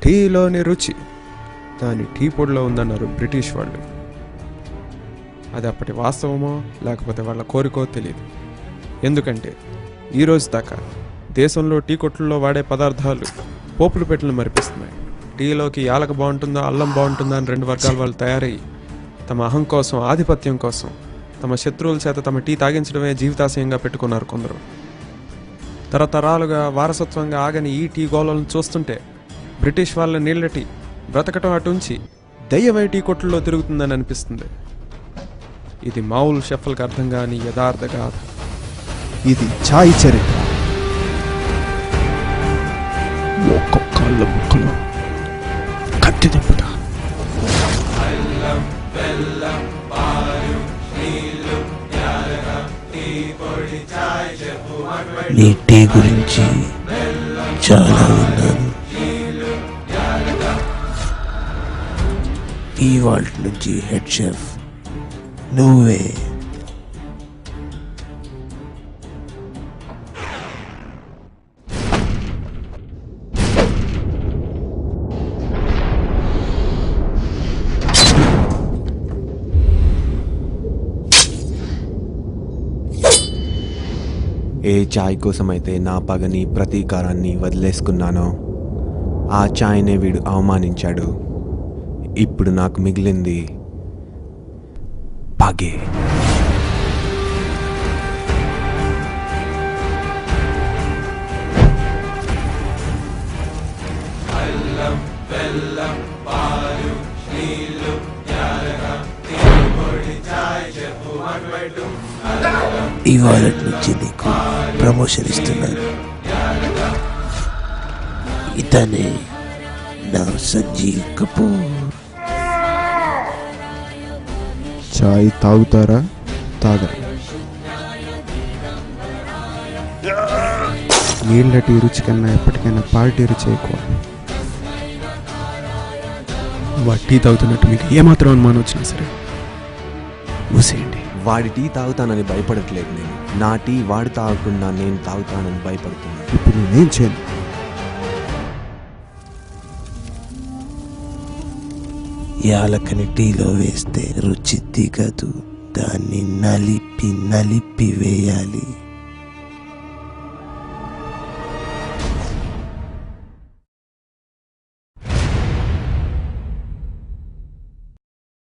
టీలోని రుచి దాని టీ పొడిలో ఉందన్నారు బ్రిటిష్ వాళ్ళు. అది అప్పటి వాస్తవమో లేకపోతే వాళ్ళ కోరికో తెలియదు. ఎందుకంటే ఈరోజు దాకా దేశంలో టీ కొట్లలో వాడే పదార్థాలు పోపులు పెట్టలను మరిపిస్తున్నాయి. టీలోకి యాలక బాగుంటుందా అల్లం బాగుంటుందా అని 2 వర్గాల వాళ్ళు తయారయ్యి తమ అహం కోసం, ఆధిపత్యం కోసం, తమ శత్రువుల చేత తమ టీ తాగించడమే జీవితాశయంగా పెట్టుకున్నారు కొందరు. తరతరాలుగా వారసత్వంగా ఆగని ఈ టీ గోళలను చూస్తుంటే బ్రిటిష్ వాళ్ళ నీళ్ళ టీ బ్రతకటం అటుంచి దయ్యమై టీ కొట్లలో తిరుగుతుందని అనిపిస్తుంది. ఇది మామూలు షెఫ్లకు అర్థం కాని యథార్థ గాథ. ఇది ఛాయ్ చరిత్ర. ఒక్కొక్కళ్ళ ముక్కలు కత్తి దింపుతా. నీ టీ గురించి చాలా విన్నాను. ఇవాళ నుంచి హెడ్ షెఫ్ నువ్వే. ఏ చాయ్ కోసమైతే నా పగని, ప్రతీకారాన్ని వదిలేసుకున్నానో ఆ చాయ్నే వీడు అవమానించాడు. ఇప్పుడు నాకు మిగిలింది పగే. ఇవాళ నుంచి నీకు ప్రమోషన్ ఇస్తున్నాను. ఇతనే నా సంజీవ్ కపూర్. చాయ్ తాగుతారా తాగరా? నీళ్ళ టీ రుచి కన్నా ఎప్పటికైనా పార్టీ రుచి ఎక్కువ. వాడు టీ తాగుతున్నట్టు మీకు ఏమాత్రం అనుమానం వచ్చినా సరే ఊసేయండి. వాడి టీ తాగుతానని భయపడట్లేదు నేను. నా టీ వాడు తాగకుండా నేను తాగుతానని భయపడుతున్నాను. ఇప్పుడు నేనేం చేయను? యాలకని టీలో వేస్తే రుచి దిగదు. దాన్ని నలిపి నలిపి వేయాలి.